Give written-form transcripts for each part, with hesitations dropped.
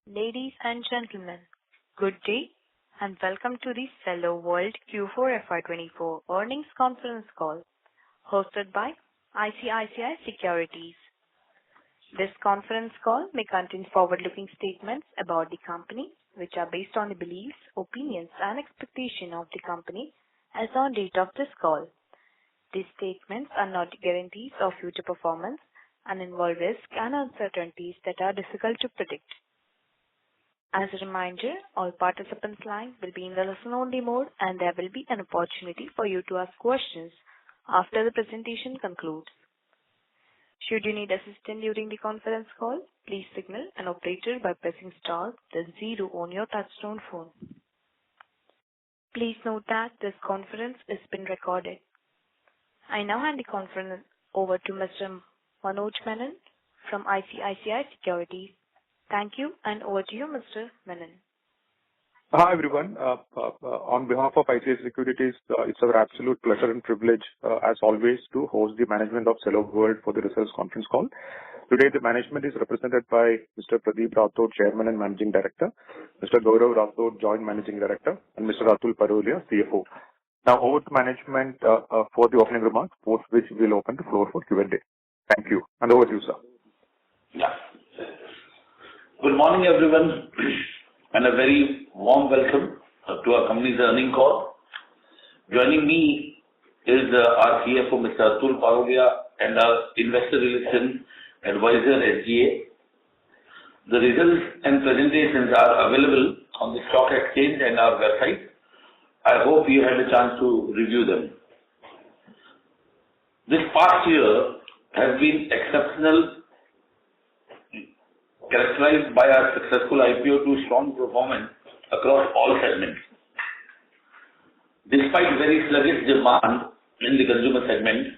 Ladies and gentlemen, good day and welcome to the Cello World Q4 FY24 earnings conference call hosted by ICICI Securities. This conference call may contain forward-looking statements about the company which are based on the beliefs, opinions and expectations of the company as on date of this call. These statements are not guarantees of future performance and involve risks and uncertainties that are difficult to predict. As a reminder, all participants' lines will be in the listen-only mode and there will be an opportunity for you to ask questions after the presentation concludes. Should you need assistance during the conference call, please signal an operator by pressing star then 0 on your touchtone phone. Please note that this conference is being recorded. I now hand the conference over to Mr. Manoj Menon from ICICI Securities. Thank you, and over to you, Mr. Menon. Hi, everyone. On behalf of ICICI Securities, it's our absolute pleasure and privilege, as always, to host the management of Cello World for the results conference call. Today, the management is represented by Mr. Pradeep Rathod, Chairman and Managing Director, Mr. Gaurav Rathod, Joint Managing Director, and Mr. Atul Parolia, CFO. Now, over to management for the opening remarks, post which we'll open the floor for Q&A. Thank you, and over to you, sir. Yeah. Good morning, everyone, and a very warm welcome to our company's earnings call. Joining me is our CFO, Mr. Atul Parolia, and our Investor Relations Advisor, SGA. The results and presentations are available on the stock exchange and our website. I hope you had a chance to review them. This past year has been exceptional, characterized by our successful IPO to strong performance across all segments. Despite very sluggish demand in the consumer segment,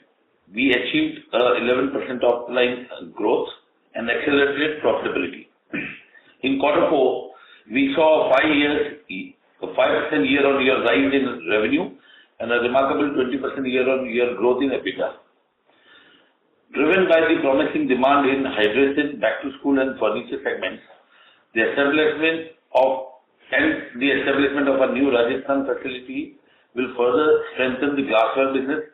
we achieved 11% top line growth and accelerated profitability. In quarter 4, we saw a 5% year-on-year rise in revenue and a remarkable 20% year-on-year growth in EBITDA. Driven by the promising demand in hydration, back-to-school and furniture segments, the establishment of a new Rajasthan facility will further strengthen the glassware business,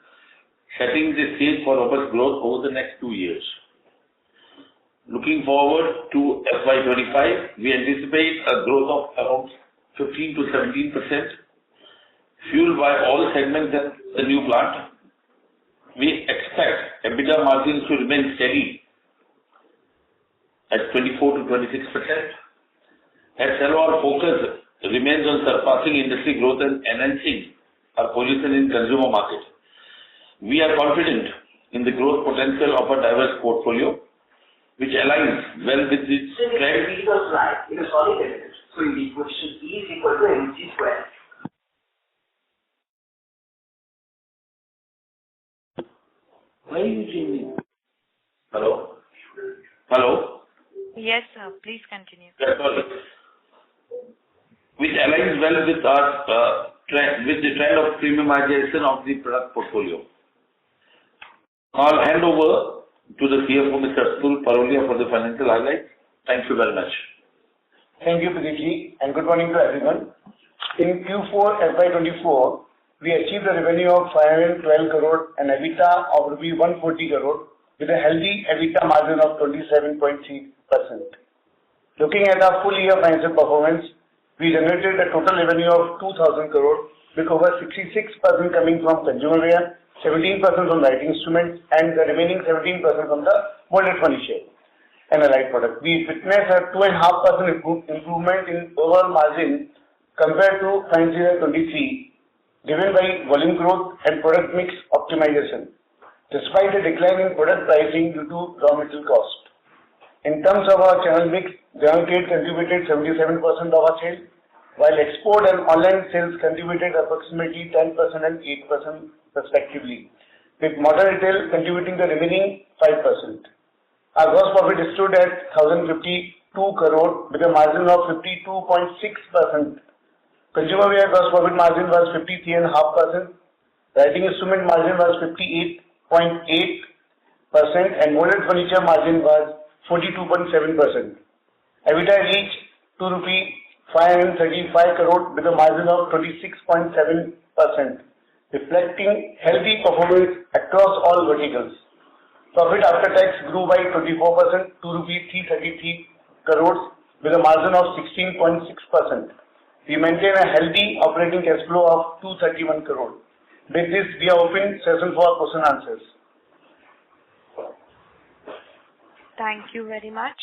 setting the stage for robust growth over the next 2 years. Looking forward to FY25, we anticipate a growth of around 15 to 17%, fueled by all segments and the new plant. We expect EBITDA margins to remain steady at 24 to 26%. At Cello, our focus remains on surpassing industry growth and enhancing our position in consumer market. We are confident in the growth potential of a diverse portfolio, which aligns well with the trend. So the equation E is equal to mc square. Why are you changing? Hello? Hello? Yes, sir. Please continue. Yeah, sorry. Which aligns well with our with the trend of premiumization of the product portfolio. I'll hand over to the CFO, Mr. Atul Parolia, for the financial highlights. Thank you very much. Thank you, Pradeep, and good morning to everyone. In Q4 FY24, we achieved a revenue of 512 crore and EBITDA of rupees 140 crore with a healthy EBITDA margin of 27.3%. Looking at our full year financial performance, we generated a total revenue of 2,000 crore with over 66% coming from consumer wear, 17% from lighting instruments, and the remaining 17% from the molded furniture and allied product. We witnessed a 2.5% improvement in overall margin compared to financial year 23, driven by volume growth and product mix optimization, despite a decline in product pricing due to raw material cost. In terms of our channel mix, general trade contributed 77% of our sales, while export and online sales contributed approximately 10% and 8% respectively, with modern retail contributing the remaining 5%. Our gross profit stood at 1,052 crore with a margin of 52.6%. Consumer wear gross profit margin was 53.5%, lighting instrument margin was 58.8%, and molded furniture margin was 42.7%. EBITDA reached to rupee 535 crore with a margin of 26.7%, reflecting healthy performance across all verticals. Profit after tax grew by 24% to rupees 333 crores with a margin of 16.6%. We maintain a healthy operating cash flow of 231 crore. With this, we are open session for question answers. Thank you very much.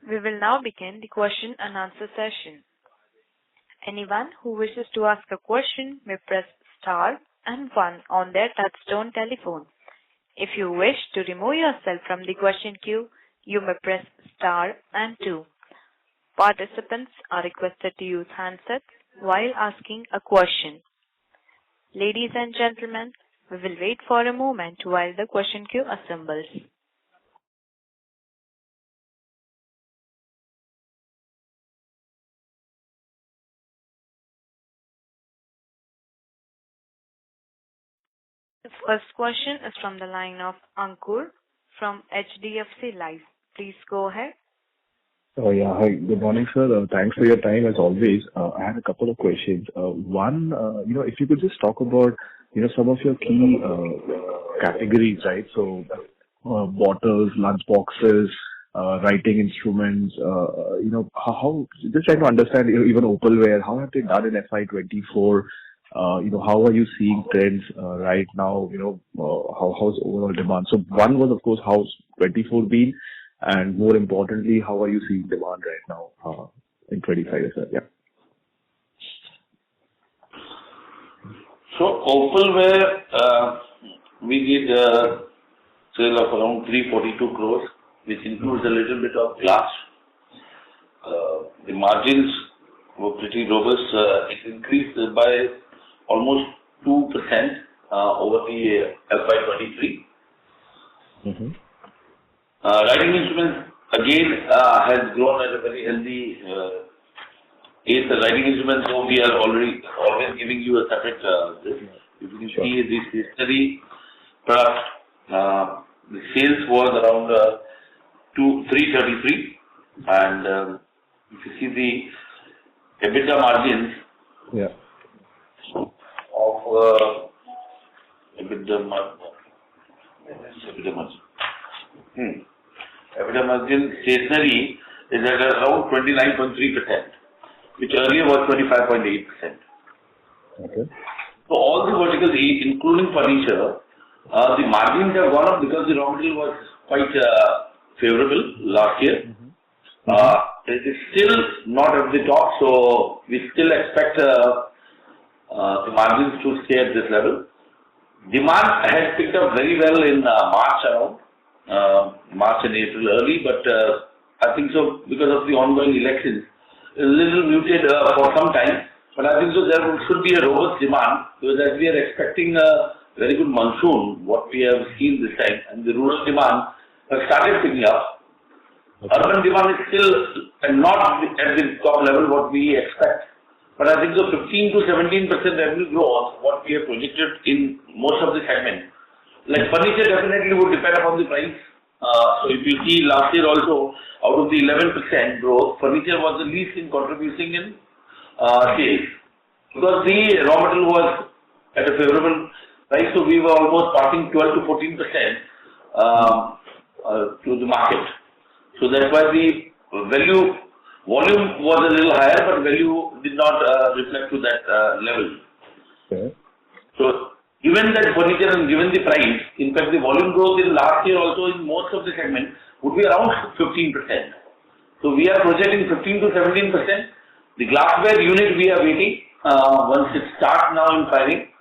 We will now begin the question and answer session. Anyone who wishes to ask a question may press star and 1 on their touchtone telephone. If you wish to remove yourself from the question queue, you may press star and 2. Participants are requested to use handsets while asking a question. Ladies and gentlemen, we will wait for a moment while the question queue assembles. The first question is from the line of Ankur from HDFC Life. Please go ahead. Oh, yeah. Hi. Good morning, sir. Thanks for your time as always. I had a couple of questions. One, if you could just talk about, some of your key categories, right? So, bottles, lunch boxes, writing instruments, how, just trying to understand, even opalware, how have they done in FY24? How are you seeing trends right now? How's overall demand? So one was, of course, how's 24 been? And more importantly, how are you seeing demand right now in 25 as well? Yeah. So opalware, we did a sale of around 342 crores, which includes a little bit of glass. The margins were pretty robust. It increased by almost 2% over the FY23. Mm-hmm. Writing instruments again has grown at a very healthy pace. The writing instruments, so we are always giving you a separate this. If you can see this history product, the sales was around 333, and if you see the EBITDA margins of EBITDA margin stationery is at around 29.3%, which earlier was 25.8%. Okay. So all the verticals, including furniture, the margins have gone up because the raw material was quite favorable last year. It is still not at the top, so we still expect the margins to stay at this level. Demand has picked up very well in March around. March and April early, but I think so because of the ongoing elections, a little muted for some time. But I think so there should be a robust demand because as we are expecting a very good monsoon, what we have seen this time, and the rural demand has started picking up. Okay. Urban demand is still not at the top level what we expect. But I think so 15 to 17% revenue growth, what we have projected in most of the segments. Like furniture definitely would depend upon the price. So if you see last year also, out of the 11% growth, furniture was the least in contributing in sales. Because the raw material was at a favorable price, so we were almost passing 12 to 14% to the market. So that's why the volume was a little higher, but value did not reflect to that level. Okay. So given that furniture and given the price, in fact the volume growth in last year also in most of the segments would be around 15%. So we are projecting 15 to 17%. The glassware unit we are waiting. Once it starts now in firing,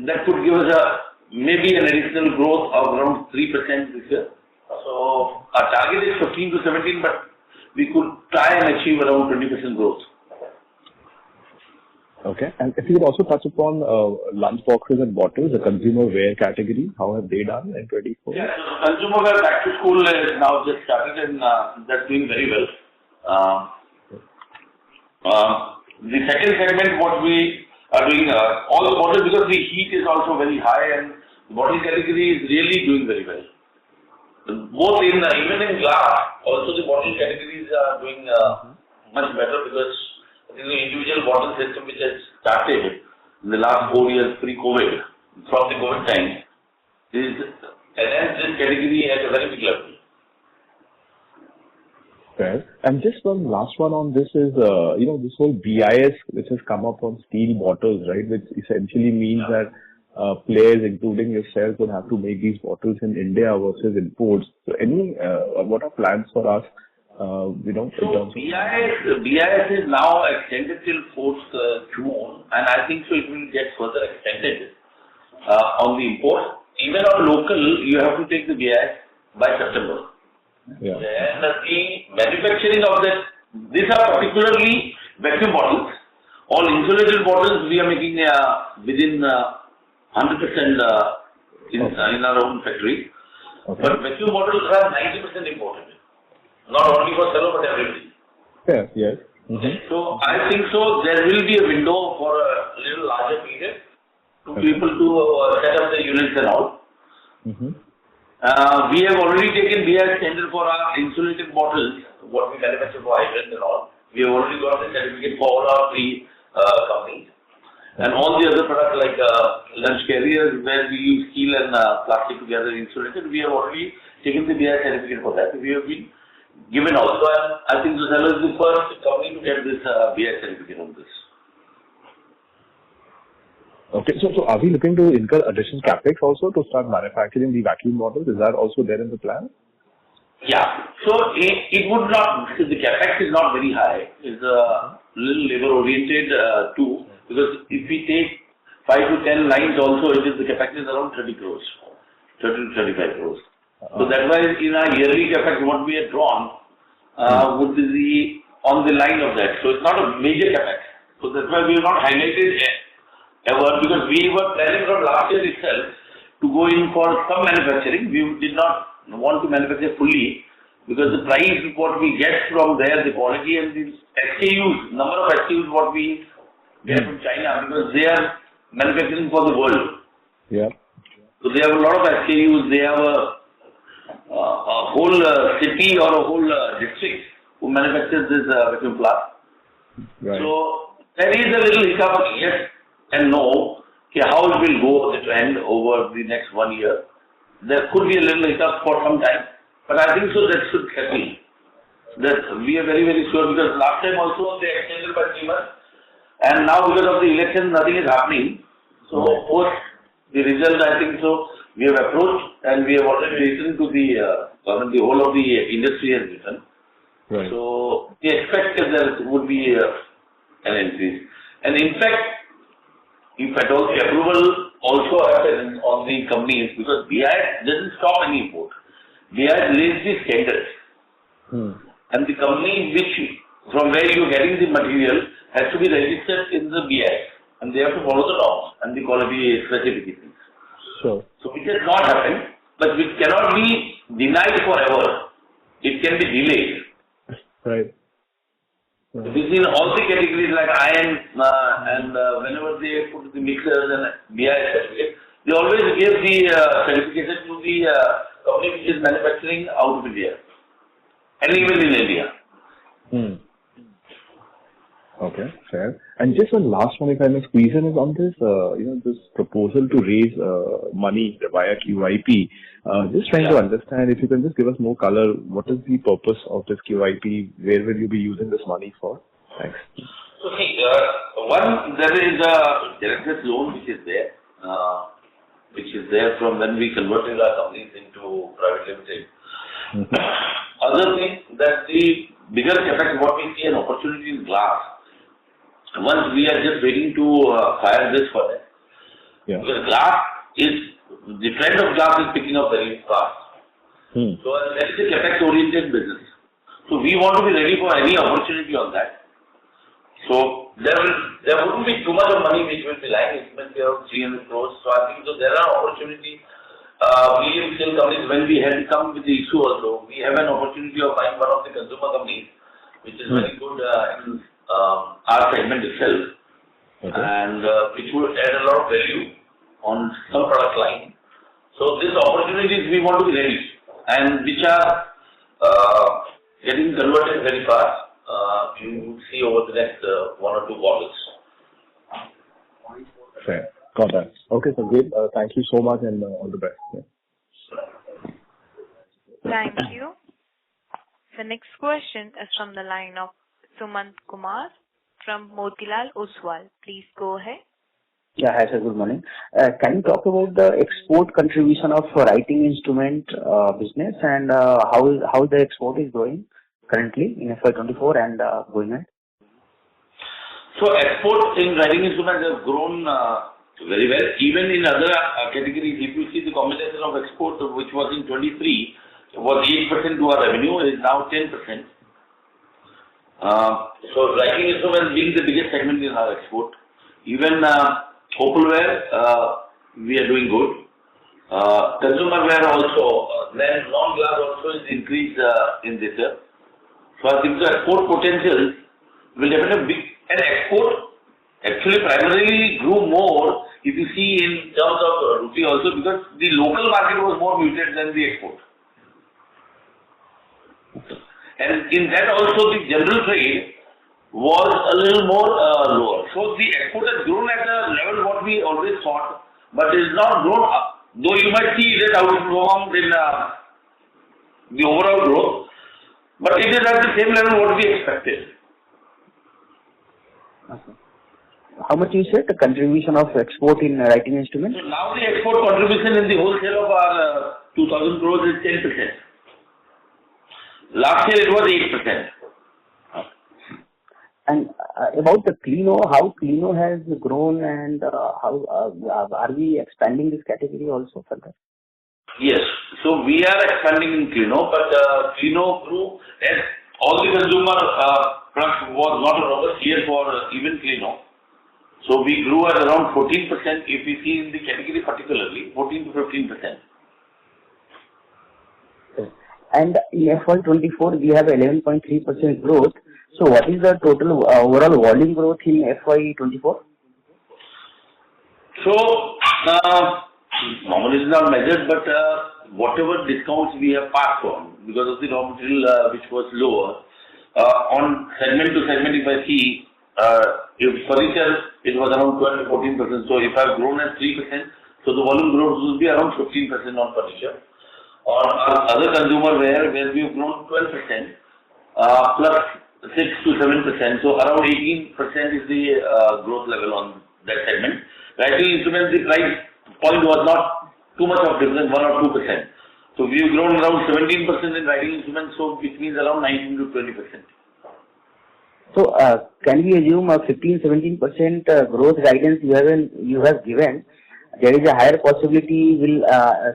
that could give us maybe an additional growth of around 3% this year. So our target is 15 to 17, but we could try and achieve around 20% growth. Okay. And if you could also touch upon lunch boxes and bottles, the consumer wear category, how have they done in 24? Yeah, so consumer wear back to school is now just started and that's doing very well. The second segment, what we are doing, all the bottles, because the heat is also very high and the bottle category is really doing very well. both even in glass, also the bottle categories are doing much better because the individual bottle system which has started in the last 4 years pre-COVID, from the COVID time, is enhanced this category at a very big level. Fair. And just one last one on this is, this whole BIS which has come up on steel bottles, right? Which essentially means that players, including yourself, will have to make these bottles in India versus imports. So what are plans for us, in terms of... BIS is now extended till 4th June, and I think so it will get further extended on the import. Even on local, you have to take the BIS by September. Yeah. And the manufacturing of that, these are particularly vacuum bottles. All insulated bottles we are making within 100% in our own factory. Okay. But vacuum bottles are 90% imported. Not only for Cello, but everybody. Yeah, yes. Mm-hmm. So I think so there will be a window for a little larger period to people to set up the units and all. Mm-hmm. We have already taken BIS tender for our insulated bottles, what we manufacture for hydrants and all. We have already got the certificate for all our 3 companies. And all the other products like lunch carriers, where we use steel and plastic together insulated, we have already taken the BIS certificate for that. We have been given also, and I think Cello is the first company to get this BIS certificate on this. Okay, so are we looking to incur additional capex also to start manufacturing the vacuum bottles? Is that also there in the plan? Yeah, so it would not, the capex is not very high. It's a little labor oriented too, because if we take 5 to 10 lines also, the capex is around 30 crores, 30 to 35 crores. So that's why in our yearly capex, what we have drawn would be on the line of that. So it's not a major capex. So that's why we have not highlighted ever, because we were planning from last year itself to go in for some manufacturing. We did not want to manufacture fully because the price what we get from there, the quality and the SKUs, number of SKUs what we get from China, because they are manufacturing for the world. Yeah. So they have a lot of SKUs. They have a whole city or a whole district who manufactures this vacuum flask. Right. So there is a little hiccup, yes and no, how it will go, the trend over the next 1 year. There could be a little hiccup for some time, but I think so that should settle. That we are very, very sure, because last time also they extended by 3 months, and now because of the election, nothing is happening. So post the result, I think so, we have approached and we have already written to the government, the whole of the industry has written. Right. So we expect that there would be an increase. And in fact, if at all the approval also happens on the companies, because BIS doesn't stop any import. BIS lays the standards. And the company from where you are getting the material has to be registered in the BIS. And they have to follow the norms and the quality specifications. Sure. So it has not happened, but it cannot be denied forever. It can be delayed. Right. This is all the categories like iron and whenever they put the mixers and BIS certificate, they always give the certification to the company which is manufacturing out of India and even in India. Okay, fair. And just one last one, if I may squeeze in, is on this, this proposal to raise money via QIP. Just trying to understand, if you can just give us more color, what is the purpose of this QIP? Where will you be using this money for? Thanks. So see, one, there is a director's loan which is there from when we converted our companies into private limited. Other thing, that the bigger capex, what we see an opportunity in glass. Once we are just waiting to fire this for that. Yeah. Because the trend of glass is picking up very fast. So that is a capex-oriented business. So we want to be ready for any opportunity on that. So there wouldn't be too much of money which will be lying. It must be around 300 crores. So I think so there are opportunities. Medium scale companies, when we had come with the issue also, we have an opportunity of buying one of the consumer companies, which is very good in our segment itself, and which would add a lot of value on some product line. So these opportunities we want to be ready. and which are getting converted very fast. You will see over the next 1 or 2 quarters. Fair. Got that. Okay, so great. Thank you so much and all the best. Yeah. Thank you. The next question is from the line of Sumant Kumar from Motilal Oswal. Please go ahead. Yeah, hi sir, good morning. Can you talk about the export contribution of writing instrument business and how the export is going currently in FY24 and going ahead? So export in writing instruments has grown very well. Even in other categories, if you see the combination of export, which was in 23, was 8% to our revenue, is now 10%. So writing instruments being the biggest segment in our export. Even opalware, we are doing good. Consumerware also, then non-glass also is increased in this year. So I think the export potential will definitely be, and export actually primarily grew more if you see in terms of rupee also, because the local market was more muted than the export. And in that also the general trade was a little more lower. So the export has grown at a level what we always thought, but is not grown up. Though you might see it outperformed in the overall growth, but it is at the same level what we expected. Okay. How much you said the contribution of export in writing instruments? So now the export contribution in the wholesale of our 2,000 crores is 10%. Last year it was 8%. And about the Clino, how Clino has grown and how are we expanding this category also further? Yes. So we are expanding in Clino, but Clino grew as all the consumer products was not a robust year for even Clino. So we grew at around 14% if we see in the category particularly, 14 to 15%. And in FY24 we have 11.3% growth. So what is the total overall volume growth in FY24? So normally it's not measured, but whatever discounts we have passed on because of the raw material which was lower, on segment to segment if I see, if furniture it was around 12 to 14%. So if I've grown at 3%, so the volume growth will be around 15% on furniture. On other consumer where we have grown 12%, plus 6 to 7%, so around 18% is the growth level on that segment. Writing instruments, the price point was not too much of difference, 1 or 2%. So we have grown around 17% in writing instruments, so which means around 19 to 20%. So can we assume a 15-17% growth guidance you have given? There is a higher possibility will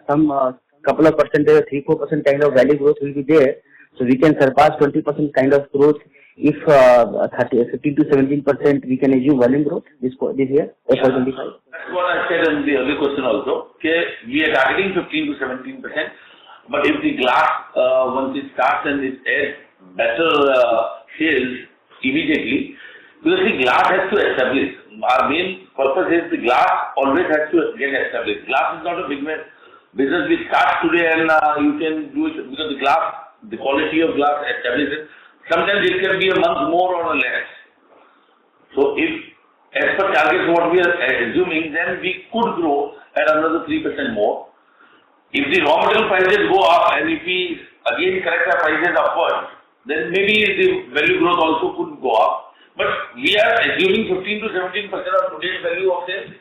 some couple of percentage, 3-4% kind of value growth will be there. So we can surpass 20% kind of growth if 15 to 17% we can assume volume growth this year, FY25. That's what I said in the earlier question also. Okay, we are targeting 15 to 17%, but if the glass once it starts and it adds better sales immediately, because the glass has to establish. Our main purpose is the glass always has to get established. Glass is not a big business which starts today and you can do it because the glass, the quality of glass establishes. Sometimes it can be a month more or less. So if as per targets what we are assuming, then we could grow at another 3% more. If the raw material prices go up and if we again correct our prices upwards, then maybe the value growth also could go up. But we are assuming 15 to 17% of today's value of sales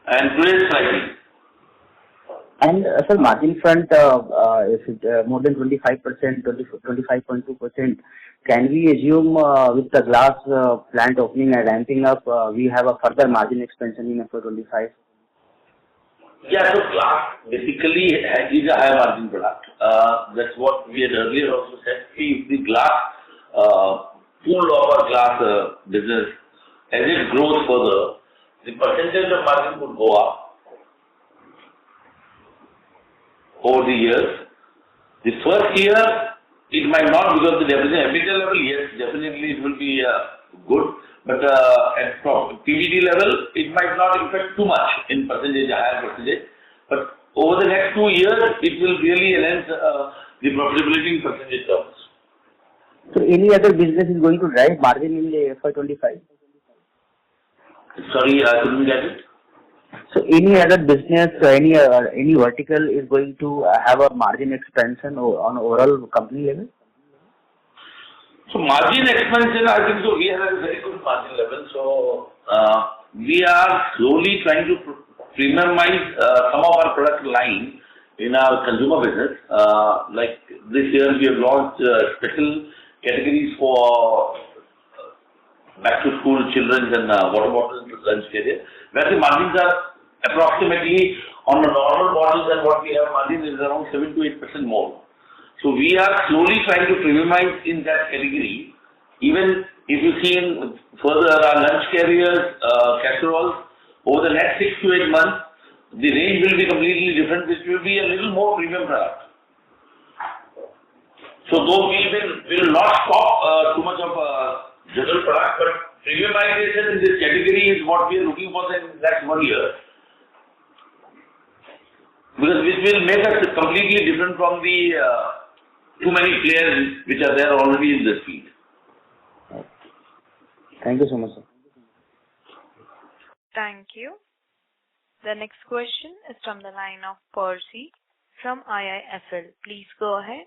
and today's pricing. And sir, margin front, if it more than 25%, 25.2%, can we assume with the glass plant opening and ramping up, we have a further margin expansion in FY25? Yeah, so glass basically is a high margin product. That's what we had earlier also said. See, if the glass pool of our glass business, as it grows further, the percentage of margin could go up over the years. The first year, it might not because the EBITDA level, yes, definitely it will be good. But at PBT level, it might not affect too much in percentage, a higher percentage. But over the next 2 years, it will really enhance the profitability in percentage terms. So any other business is going to drive margin in the FY25? Sorry, I couldn't get it. So any other business, any vertical is going to have a margin expansion on overall company level? So margin expansion, I think so we have a very good margin level. So we are slowly trying to premiumize some of our product line in our consumer business. Like this year we have launched special categories for back to school children and water bottles and lunch area, where the margins are approximately on the normal bottles and what we have margin is around 7 to 8% more. So we are slowly trying to premiumize in that category. Even if you see in further our lunch carriers, casseroles, over the next 6 to 8 months, the range will be completely different, which will be a little more premium product. So though we will not stop too much of general product, but premiumization in this category is what we are looking for in the next 1 year. Because which will make us completely different from the too many players which are there already in this field. Thank you so much, sir. Thank you. The next question is from the line of Percy from IIFL. Please go ahead.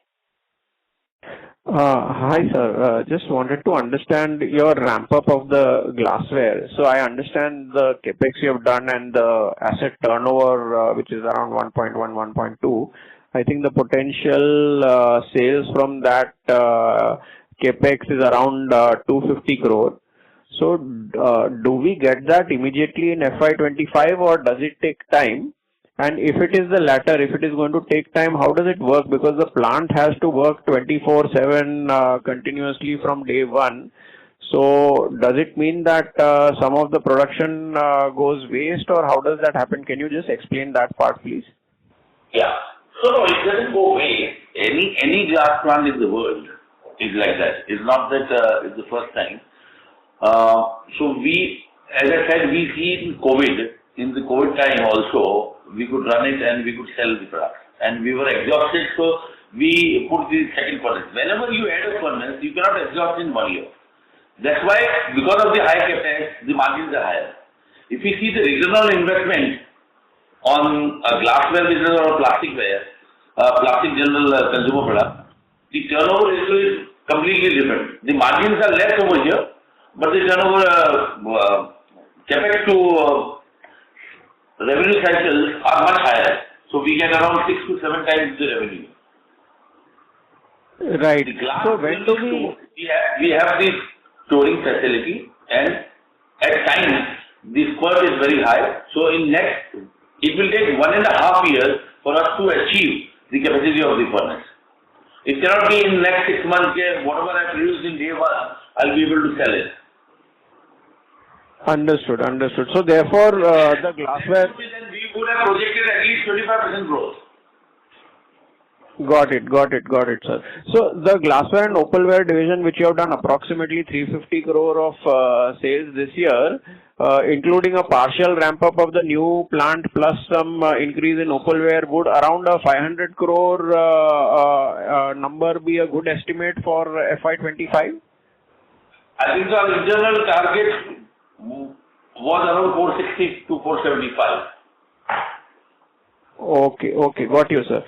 Hi, sir. Just wanted to understand your ramp-up of the glassware. So I understand the CapEx you have done and the asset turnover, which is around 1.1, 1.2. I think the potential sales from that CapEx is around 250 crore. So do we get that immediately in FY25 or does it take time? And if it is the latter, if it is going to take time, how does it work? Because the plant has to work 24/7 continuously from day one. So does it mean that some of the production goes waste, or how does that happen? Can you just explain that part, please? Yeah. So no, it doesn't go away. Any glass plant in the world is like that. It's not that it's the first time. So we, as I said, we see it in COVID. In the COVID time also, we could run it and we could sell the product. And we were exhausted, so we put the second furnace. Whenever you add a furnace, you cannot exhaust in 1 year. That's why, because of the high CapEx, the margins are higher. If you see the return on investment on a glassware business or a plasticware, plastic general consumer product, the turnover ratio is completely different. The margins are less over here, but the turnover CapEx to revenue cycles are much higher. So we get around 6 to 7 times the revenue. Right. The glass So when do we have this storing facility, and at times the spurt is very high. So it will take 1.5 years for us to achieve the capacity of the furnace. It cannot be in next 6 months, whatever I produced in day one, I'll be able to sell it. Understood. So therefore, the glassware... We would have projected at least 25% growth. Got it, sir. So the glassware and opalware division, which you have done approximately 350 crore of sales this year, including a partial ramp-up of the new plant plus some increase in opalware, would around a 500 crore number be a good estimate for FY25? I think our internal target was around 460 to 475. Okay, got you, sir.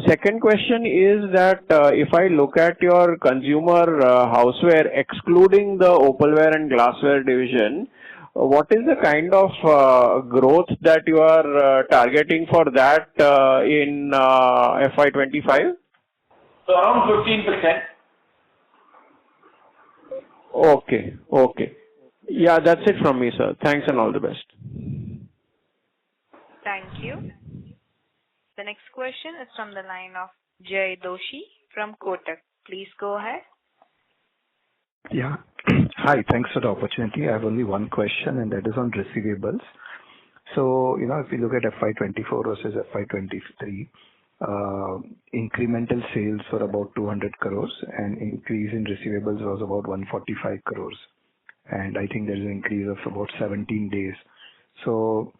Second question is that if I look at your consumer houseware, excluding the opalware and glassware division, what is the kind of growth that you are targeting for that in FY25? So around 15%. Okay. Yeah, that's it from me, sir. Thanks and all the best. Thank you. The next question is from the line of Jay Doshi from Kotak. Please go ahead. Yeah. Hi, thanks for the opportunity. I have only one question, and that is on receivables. So, if we look at FY24 versus FY23, incremental sales were about 200 crores and increase in receivables was about 145 crores. And I think there is an increase of about 17 days. So,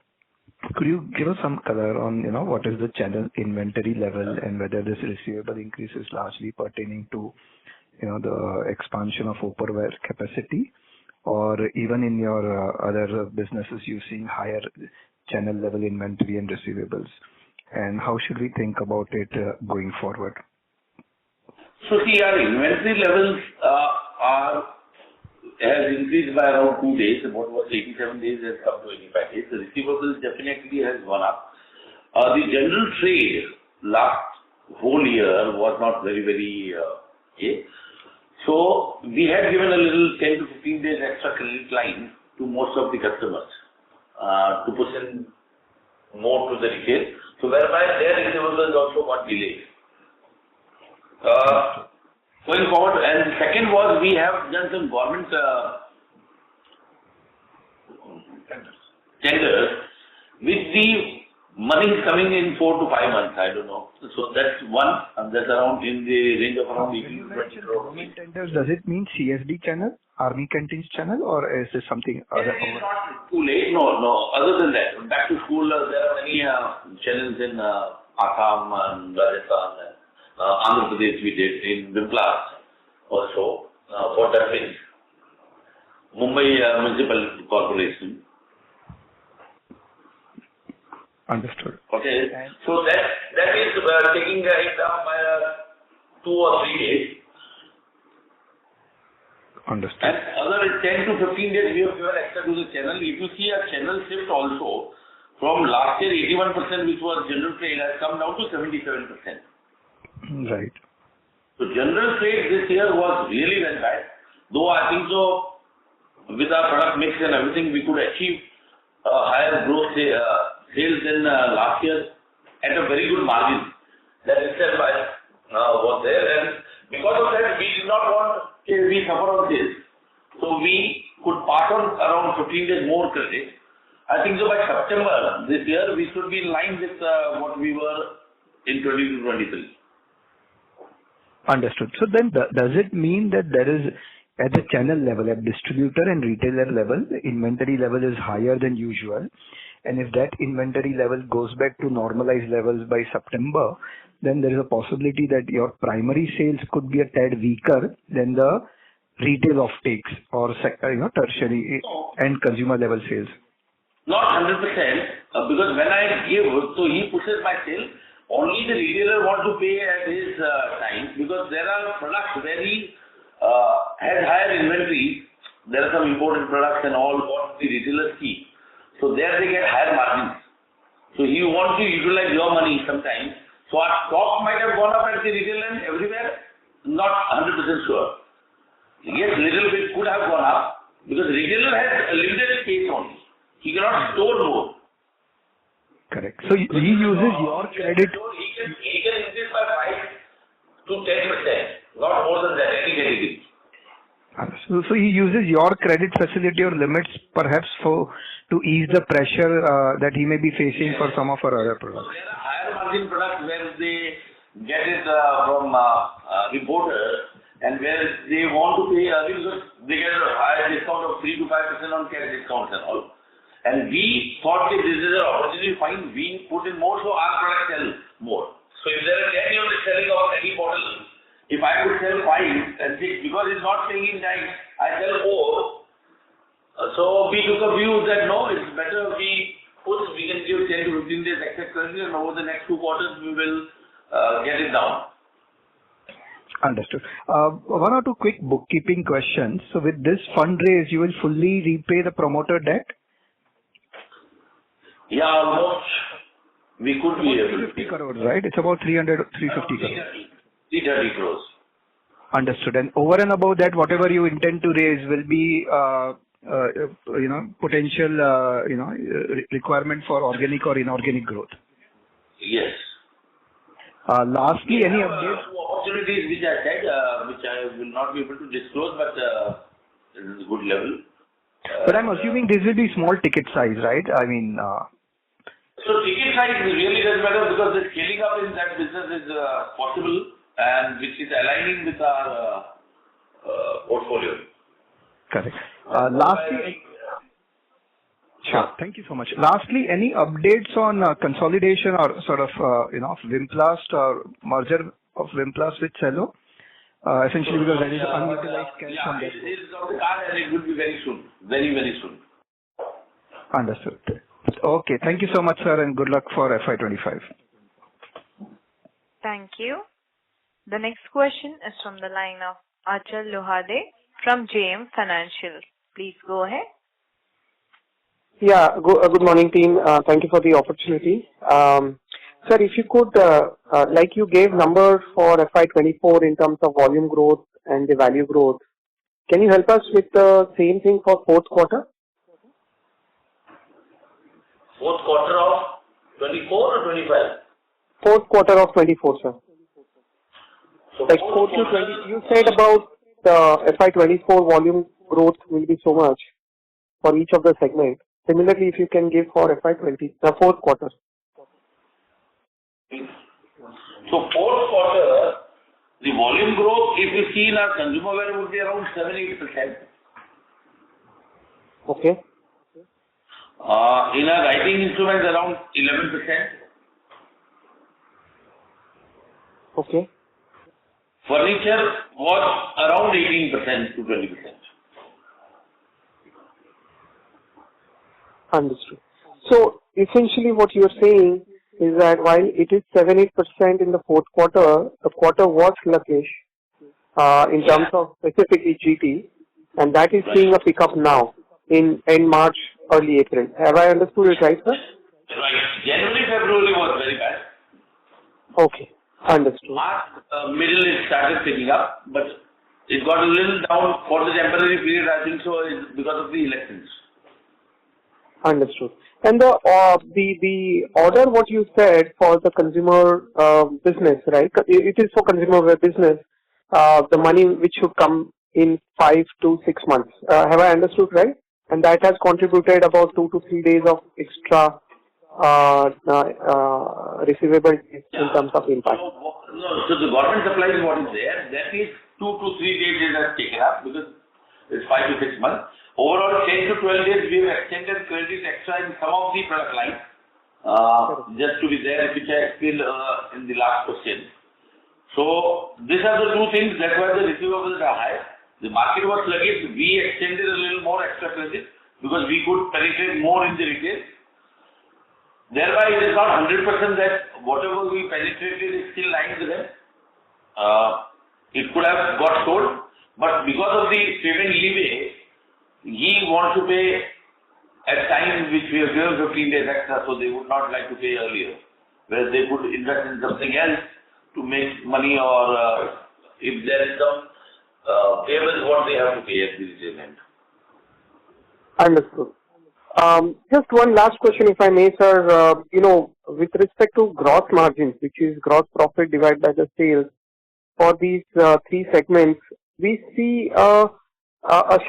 Could you give us some color on, what is the channel inventory level and whether this receivable increase is largely pertaining to, the expansion of opalware capacity, or even in your other businesses you seeing higher channel level inventory and receivables? And how should we think about it going forward? So see, our inventory levels has increased by around 2 days. About 87 days has come to 85 days. The receivables definitely has gone up. The general trade last whole year was not very okay. So we had given a little 10 to 15 days extra credit line to most of the customers to push in more to the retail. So whereby their receivables also got delayed. Going forward, and the second was we have done some government tenders, which the money is coming in 4 to 5 months, I don't know. So that's one, and that's around in the range of around 18 to 20 crores. Government tenders, does it mean CSD channel, Army Canteens channel, or is this something other? It's not too late, no. Other than that, back to school, there are many channels in Assam and Rajasthan and Andhra Pradesh we did in Biplas also for that thing. Mumbai Municipal Corporation. Understood. Okay, so that is taking it down by 2 or 3 days. Understood. And other 10 to 15 days we have given extra to the channel. If you see a channel shift also, from last year 81% which was general trade has come down to 77%. Right. So general trade this year was really well bad. Though I think so with our product mix and everything we could achieve a higher growth sales than last year at a very good margin. That itself was there, and because of that we did not want we suffer on this. So we could pass on around 15 days more credit. I think so by September this year we should be in line with what we were in 22-23. Understood. So then does it mean that there is, at the channel level, at distributor and retailer level, the inventory level is higher than usual, and if that inventory level goes back to normalized levels by September, then there is a possibility that your primary sales could be a tad weaker than the retail offtakes or tertiary and consumer level sales? Not 100%, because when I give, so he pushes my sale, only the retailer want to pay at his time, because there are products where he has higher inventory. There are some imported products and all what the retailers keep. So there they get higher margins. So he wants to utilize your money sometimes. So our stock might have gone up at the retail and everywhere, not 100% sure. Yes, little bit could have gone up, because retailer has a limited space only. He cannot store more. Correct. So he uses your credit. He can increase by 5 to 10%, not more than that, any category. So he uses your credit facility or limits perhaps to ease the pressure that he may be facing for some of our other products. So there are higher margin products where they get it from importers, and where they want to pay early because they get a higher discount of 3 to 5% on cash discounts and all. And we thought that this is an opportunity fine, we put in more so our product sell more. So if there are 10 units selling of any bottle, if I could sell 5 and 6, because it's not paying in time, I sell 4. So we took a view that no, it's better we can give 10 to 15 days extra credit, and over the next 2 quarters we will get it down. Understood. One or two quick bookkeeping questions. So with this fundraise, you will fully repay the promoter debt? Yeah, almost. We could be able to. 350 crores, right? It's about 350 crores. 330 crores. Understood. And over and above that, whatever you intend to raise will be, potential, requirement for organic or inorganic growth. Yes. Lastly, any updates? Two opportunities which I said, which I will not be able to disclose, but it is a good level. But I'm assuming this will be small ticket size, right? I mean. So ticket size really doesn't matter, because the scaling up in that business is possible, and which is aligning with our portfolio. Correct. Lastly, Sure. Thank you so much. Lastly, any updates on consolidation or sort of, of Vimplast or merger of Vimplast with Cello? Essentially because there is unutilized cash on that. It is on the card and it will be very soon. Very, very soon. Understood. Okay. Thank you so much, sir, and good luck for FY25. Thank you. The next question is from the line of Achal Lohade from JM Financial. Please go ahead. Yeah. Good morning, team. Thank you for the opportunity. Sir, if you could, like you gave numbers for FY24 in terms of volume growth and the value growth, can you help us with the same thing for fourth quarter? Fourth quarter of 24 or 25? Fourth quarter of 24, sir. So Like 4 to 20, you said about FY24 volume growth will be so much for each of the segments. Similarly, if you can give for the fourth quarter. So fourth quarter, the volume growth, if you see in our consumer wear, would be around 7-8%. Okay. In our writing instruments, around 11%. Okay. Furniture was around 18% to 20%. Understood. So essentially what you're saying is that while it is 7-8% in the fourth quarter, the quarter was sluggish in terms of specifically GT, and that is seeing a pickup now in March, early April. Have I understood it right, sir? Right. January, February was very bad. Okay. Understood. March, middle it started picking up, but it got a little down for the temporary period, I think so, is because of the elections. Understood. And the order what you said for the consumer business, right? It is for consumer wear business. The money which should come in 5 to 6 months. Have I understood right? And that has contributed about 2 to 3 days of extra receivable in terms of impact. So the government supply is what is there. That is 2 to 3 days it has taken up because it's 5 to 6 months. Overall, 10 to 12 days we have extended credit extra in some of the product lines. Just to be there, which I explained in the last question. So these are the two things. That's why the receivables are high. The market was sluggish. We extended a little more extra credit because we could penetrate more in the retail. Thereby, it is not 100% that whatever we penetrated is still lying with them. It could have got sold, but because of the payment leeway, he wants to pay at times which we have given 15 days extra, so they would not like to pay earlier. Whereas they could invest in something else to make money, or if there is some payments what they have to pay at the retail end. Understood. Just one last question, if I may, sir. With respect to gross margins, which is gross profit divided by the sales, for these three segments, we see a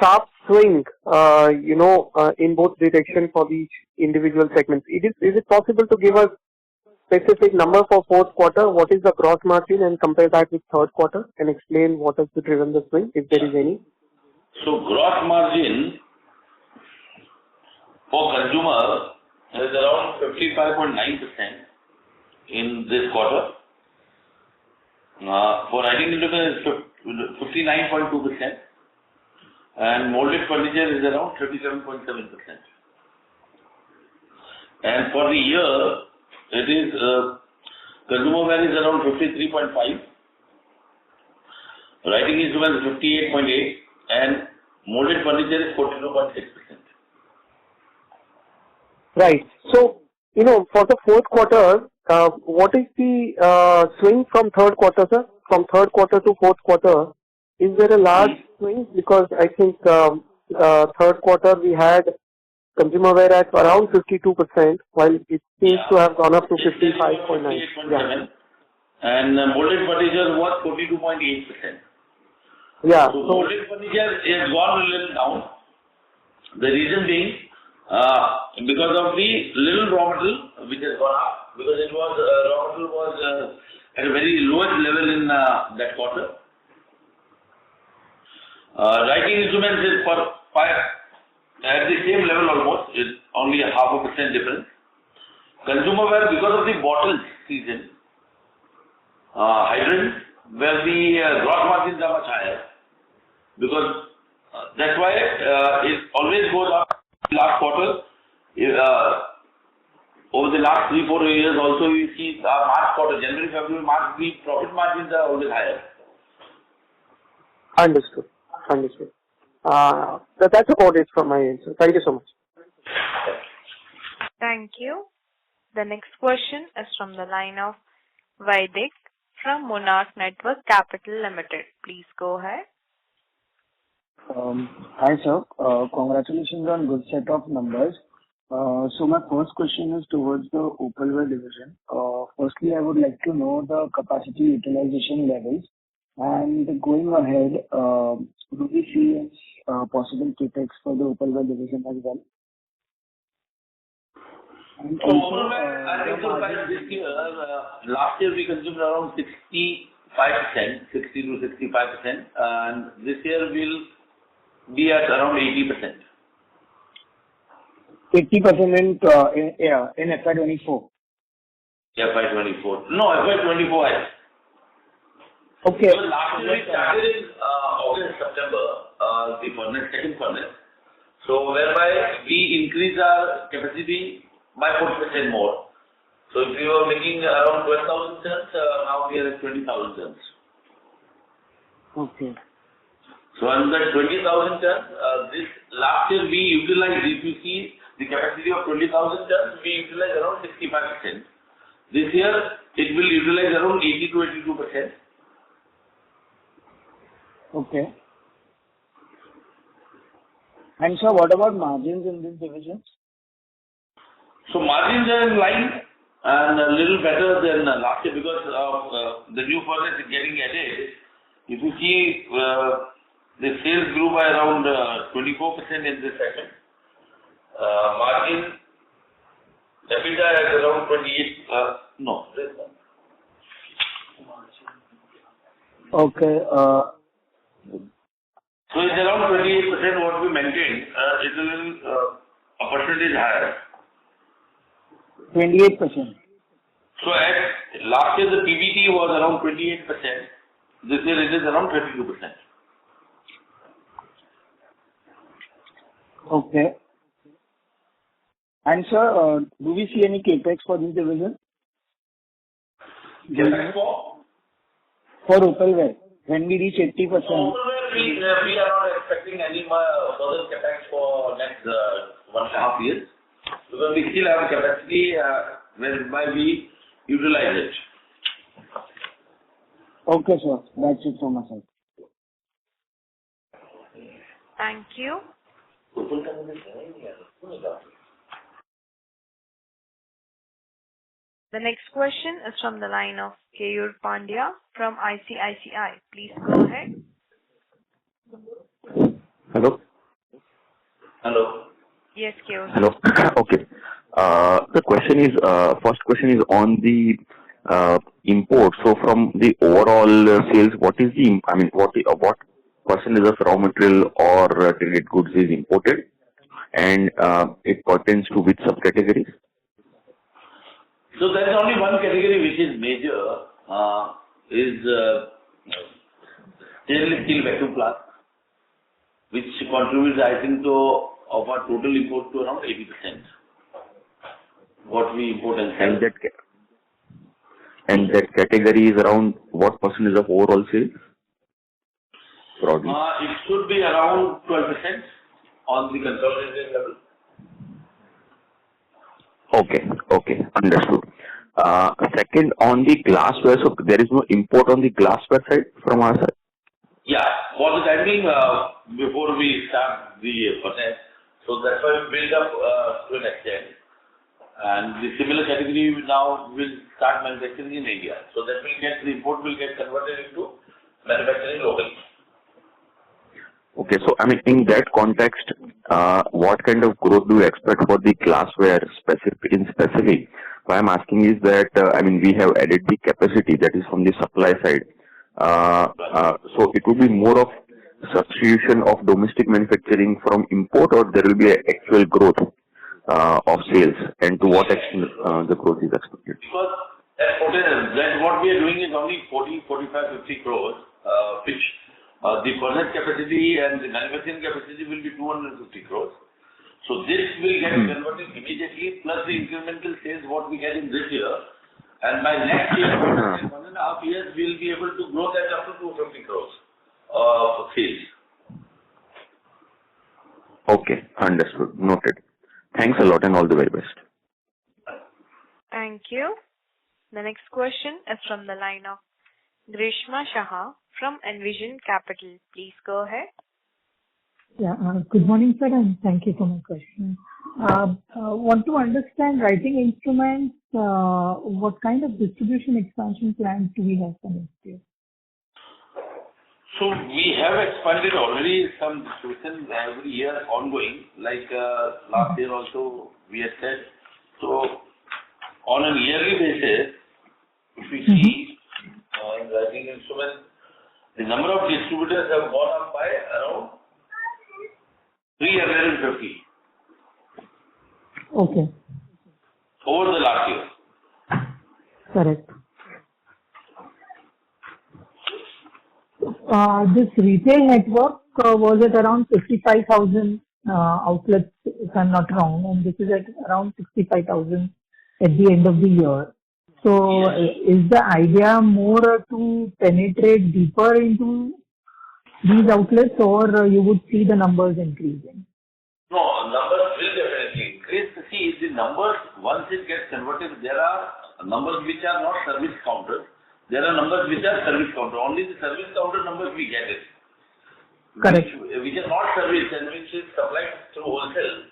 sharp swing, in both directions for these individual segments. Is it possible to give us specific number for fourth quarter? What is the gross margin, and compare that with third quarter, and explain what has driven the swing, if there is any? So gross margin for consumer is around 55.9% in this quarter. For writing instruments is 59.2%, and molded furniture is around 37.7%. And for the year, it is consumer wear is around 53.5%, writing instruments is 58.8%, and molded furniture is 42.6%. Right. So, for the fourth quarter, what is the swing from third quarter, sir? From third quarter to fourth quarter, is there a large swing? Because I think third quarter we had consumer wear at around 52%, while it seems to have gone up to 55.9%. Yeah. And molded furniture was 42.8%. Yeah. So molded furniture has gone a little down. The reason being, because of the little raw material which has gone up, because it was raw material was at a very lowest level in that quarter. Writing instruments is for at the same level almost. It's only a 0.5% difference. Consumer ware, because of the bottle season, hydrants, where the gross margins are much higher, because that's why it always goes up. Last quarter, over the last 3-4 years also, we see March quarter, January, February, March, the profit margins are always higher. Understood. That's about it from my end, sir. Thank you so much. Thank you. The next question is from the line of Vaidik from Monarch Network Capital Limited. Please go ahead. Hi, sir. Congratulations on good set of numbers. So my first question is towards the opalware division. Firstly, I would like to know the capacity utilization levels, and going ahead, do we see possible capex for the opalware division as well? And so opalware, I think this year, last year we consumed around 60 to 65%, and this year we'll be at around 80%. 80% in FY24? FY24. No, FY25. Okay. So last year we started in August, September, the furnace, second furnace. So whereby we increased our capacity by 40% more. So if we were making around 12,000 tons, now we are at 20,000 tons. Okay. So on that 20,000 tons, this last year we utilized, if you see the capacity of 20,000 tons, we utilized around 65%. This year it will utilize around 80 to 82%. Okay. And sir, what about margins in this division? So margins are in line and a little better than last year because of the new furnace is getting added. If you see, the sales grew by around 24% in this segment. Margin, EBITDA at around 28, Okay. So it's around 28% what we maintained. It's a little, a percentage higher. 28%. So at last year the PBT was around 28%. This year it is around 32%. Okay. And sir, do we see any capex for this division? Capex for? For opalware, when we reach 80%. Opalware, we are not expecting any further capex for next 1.5 years. Because we still have capacity whereby we utilize it. Okay, sir. That's it from my side. Thank you. The next question is from the line of Keyur Pandya from ICICI. Please go ahead. Hello? Hello. Yes, Keyur. Hello. Okay. The question is, first question is on the import. So from the overall sales, what percentage of raw material or traded goods is imported, and it pertains to which subcategories? So there is only one category which is major, is stainless steel vacuum flask, which contributes, I think, to of our total import to around 80%. What we import and sell. And that category is around what percentage of overall sales? Broadly. It should be around 12% on the consolidated level. Okay, understood. Second, on the glassware, so there is no import on the glassware side from our side? Yeah, for the time being, before we start the furnace, so that's why we build up to an extent. And the similar category now will start manufacturing in India. So that will get, the import will get converted into manufacturing locally. Okay, so I mean, in that context, what kind of growth do you expect for the glassware specific? Why I'm asking is that, we have added the capacity that is from the supply side. So it would be more of substitution of domestic manufacturing from import, or there will be an actual growth of sales, and to what extent the growth is expected? Because that what we are doing is only 40, 45, 50 crores, which the furnace capacity and the manufacturing capacity will be 250 crores. So this will get converted immediately, plus the incremental sales what we get in this year. And by next year, in 1.5 years, we will be able to grow that up to 250 crores of sales. Okay, understood. Noted. Thanks a lot and all the very best. Thank you. The next question is from the line of Grishma Shah from Envision Capital. Please go ahead. Yeah, good morning, sir, and thank you for my question. Want to understand writing instruments, what kind of distribution expansion plans do we have for next year? So we have expanded already some distribution every year ongoing, like last year also we had said. So on a yearly basis, if we see in writing instruments, the number of distributors have gone up by around 350. Okay. Over the last year. Correct. This retail network was at around 55,000 outlets, if I'm not wrong, and this is at around 65,000 at the end of the year. So is the idea more to penetrate deeper into these outlets, or you would see the numbers increasing? No, numbers will definitely increase. See, the numbers, once it gets converted, there are numbers which are not service counters. There are numbers which are service counter. Only the service counter numbers we get it. Correct. Which are not service and which is supplied through wholesale.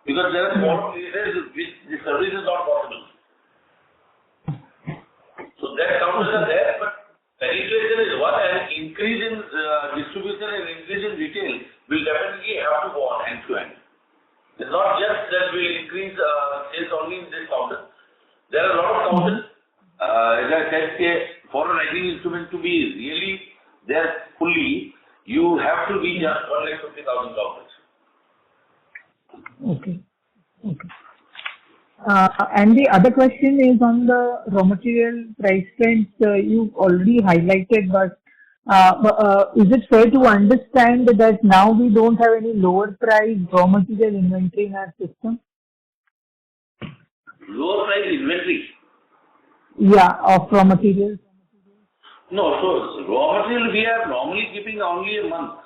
Because there are small places which the service is not possible. So that counters are there, but penetration is one, and increase in distribution and increase in retail will definitely have to go on hand to hand. It's not just that we increase sales only in this counter. There are a lot of counters. As I said, for a writing instrument to be really there fully, you have to reach 150,000 counters. Okay. Okay. And the other question is on the raw material price trends. You already highlighted, but is it fair to understand that now we don't have any lower price raw material inventory in our system? Lower price inventory? Yeah, of raw materials. No, so raw material we are normally keeping only a month.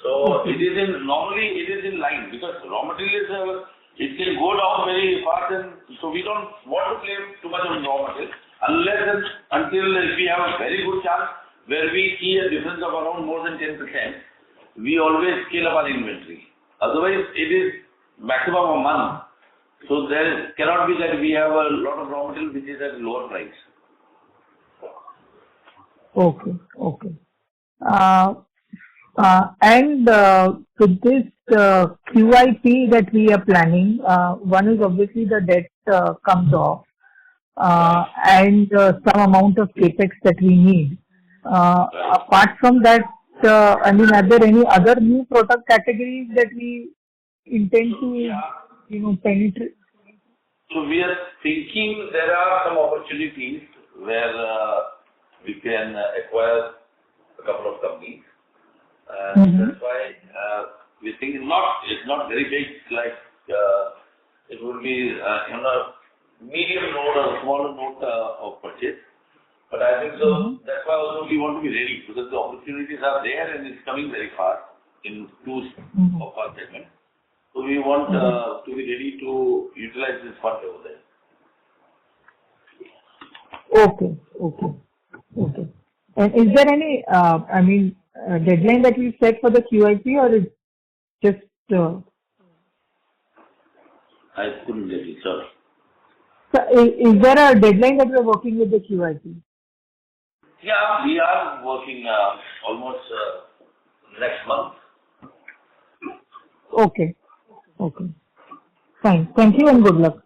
So it is normally in line, because raw material it can go down very fast, and so we don't want to play too much on raw material unless and until if we have a very good chance where we see a difference of around more than 10%, we always scale up our inventory. Otherwise, it is maximum a month. So there cannot be that we have a lot of raw material which is at lower price. Okay, okay. And with this QIP that we are planning, one is obviously the debt comes off, and some amount of capex that we need. Apart from that, I mean, are there any other new product categories that we intend to, penetrate? So we are thinking there are some opportunities where we can acquire a couple of companies. That's why we think it's not very big, like it will be on a medium note or a smaller note of purchase. But I think so that's why also we want to be ready, because the opportunities are there and it's coming very fast in two of our segments. So we want to be ready to utilize this fund over there. Okay, okay, okay. And is there any, deadline that we set for the QIP, or is just? I couldn't get it, sorry. So is there a deadline that we are working with the QIP? Yeah, we are working almost next month. Okay, okay. Fine. Thank you and good luck.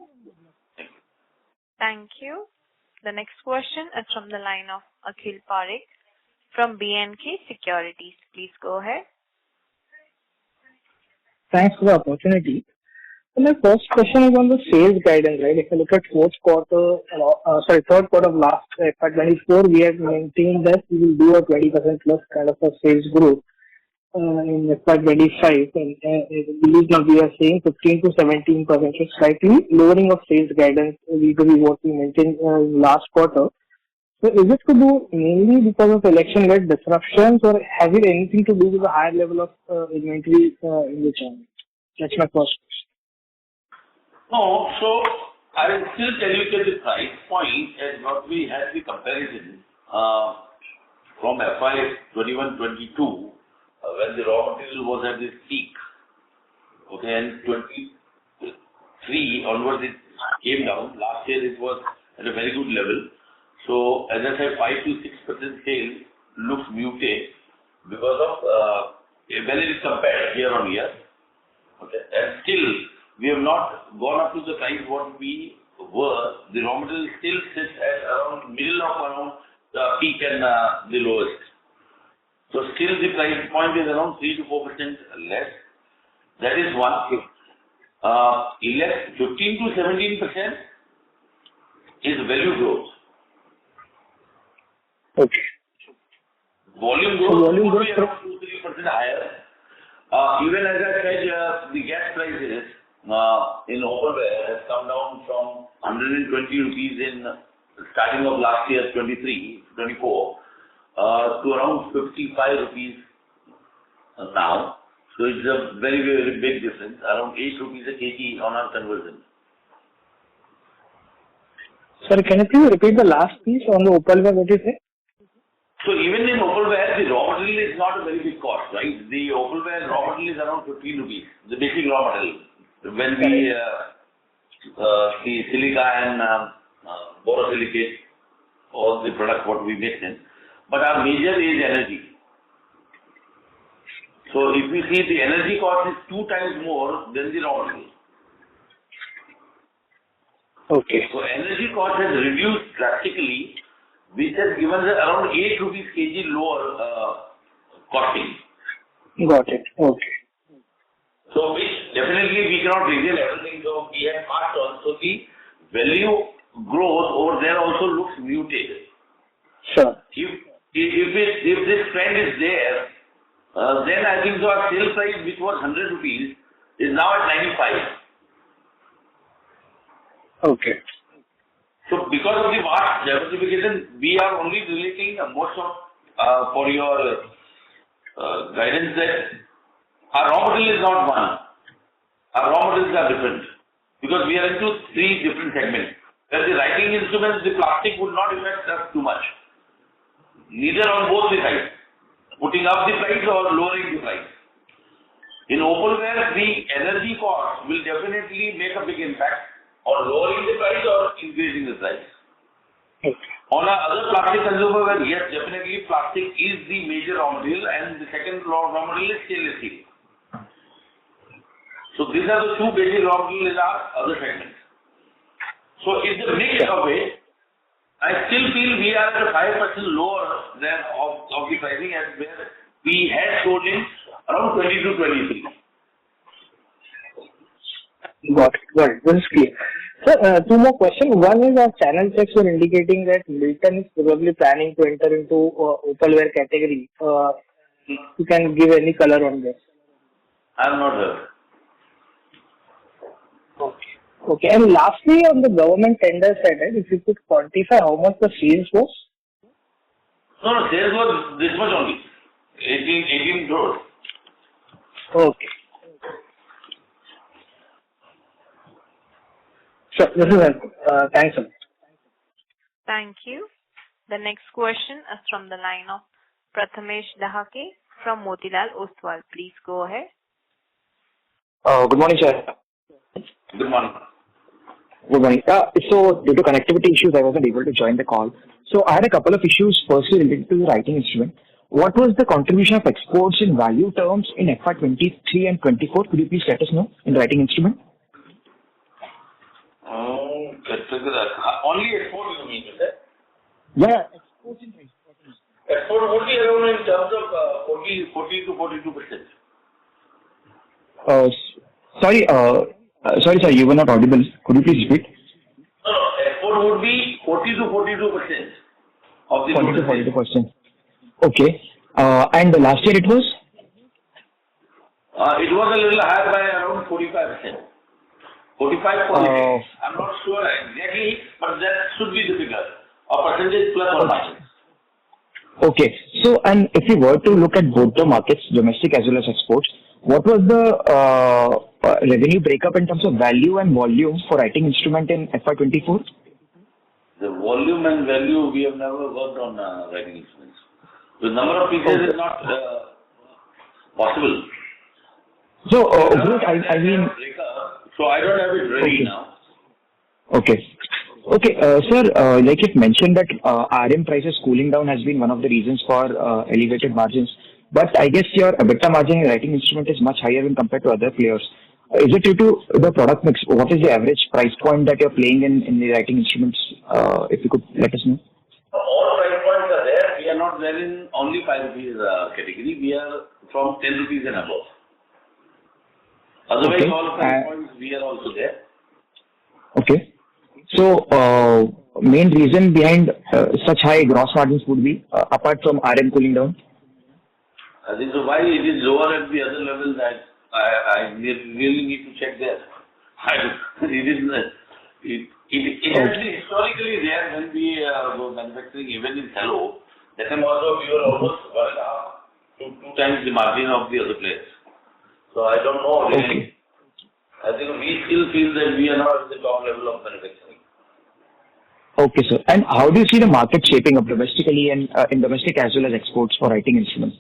Thank you. The next question is from the line of Akhil Parekh from B&K Securities. Please go ahead. Thanks for the opportunity. So my first question is on the sales guidance, right? If you look at third quarter of last FY24, we have maintained that we will do a 20% plus kind of a sales growth in FY25, and believe now we are saying 15 to 17%, so slightly lowering of sales guidance vis-a-vis what we maintained last quarter. So is it to do mainly because of election-led disruptions, or has it anything to do with the higher level of inventory in the channel? That's my first question. No, so I will still tell you that the price point as what we had the comparison from FY21-22 when the raw material was at its peak. Okay, and 23 onwards it came down. Last year it was at a very good level. So as I said, 5 to 6% sales looks muted because of when it is compared year on year. Okay, and still we have not gone up to the price what we were. The raw material still sits at around middle of around the peak and the lowest. So still the price point is around 3 to 4% less. That is one. 15 to 17% is value growth. Okay. Volume growth would be around 2-3% higher. Even as I said, the gas prices in opalware has come down from 120 rupees in starting of last year, 23-24, to around 55 rupees now. So it's a very, very big difference, around 8 rupees a kg on our conversion. Sorry, can you please repeat the last piece on the opalware, what you say? So even in opalware, the raw material is not a very big cost, right? The opalware raw material is around 15 rupees, the basic raw material. When we the silica and borosilicate, all the products what we mix in. But our major is energy. So if we see the energy cost is 2 times more than the raw material. Okay. So energy cost has reduced drastically, which has given us around 8 rupees kg lower costing. Got it. Okay. So which definitely we cannot reveal everything, so we have passed on. So the value growth over there also looks muted. Sure. If this trend is there, then I think so our sale price, which was 100 rupees, is now at 95. Okay. So because of the vast diversification, we are only relating most of, for your guidance, that our raw material is not one. Our raw materials are different. Because we are into 3 different segments. Where the writing instruments, the plastic would not affect us too much. Neither on both the sides. Putting up the price or lowering the price. In opalware, the energy cost will definitely make a big impact on lowering the price or increasing the price. Okay. On our other plastic consumer, yes, definitely plastic is the major raw material and the second raw material is stainless steel. So these are the 2 basic raw materials in our other segments. So if the mix away, I still feel we are at a 5% lower than of the pricing as where we had sold in around 20 to 23. Got it. This is clear. So, 2 more questions. One is our channel checks were indicating that Milton is probably planning to enter into opalware category. You can give any color on this. I have not heard. Okay. And lastly, on the government tender side, if you could quantify how much the sales was? No, sales was this much only. 18 crores. Okay. Sure, this is helpful. Thanks a lot. Thank you. The next question is from the line of Prathamesh Dahake from Motilal Oswal. Please go ahead. Good morning, sir. Good morning. Good morning. So due to connectivity issues, I wasn't able to join the call. So I had a couple of issues firstly related to the writing instrument. What was the contribution of exports in value terms in FY23 and 24? Could you please let us know in writing instrument? Only export you mean, is it? Yeah, exports in writing instrument. Export would be around in terms of 40 to 42%. Sorry, sir, you were not audible. Could you please repeat? No, export would be 40 to 42% of the 40 to total. 42%. Okay. And last year it was? It was a little higher by around 45%. 45, 46. I'm not sure exactly, but that should be the figure. A percentage plus or minus. Okay. So, and if you were to look at both the markets, domestic as well as exports, what was the revenue breakup in terms of value and volume for writing instrument in FY24? The volume and value, we have never worked on writing instruments. The number of pieces is not possible. So, I mean... So I don't have it ready now. Okay. Okay, sir, like you mentioned that RM prices cooling down has been one of the reasons for elevated margins. But I guess your EBITDA margin in writing instrument is much higher when compared to other players. Is it due to the product mix? What is the average price point that you're playing in the writing instruments? If you could let us know. All price points are there. We are not there in only 5 rupees category. We are from 10 rupees and above. Otherwise, all price points we are also there. Okay. So, main reason behind such high gross margins would be, apart from RM cooling down? I think so why it is lower at the other level that I really need to check there. It has been historically there when we were manufacturing even in Cello. That time also we were almost 1.5 to 2 times the margin of the other players. So I don't know really. I think we still feel that we are not at the top level of manufacturing. Okay, sir. And how do you see the market shaping up domestically and in domestic as well as exports for writing instruments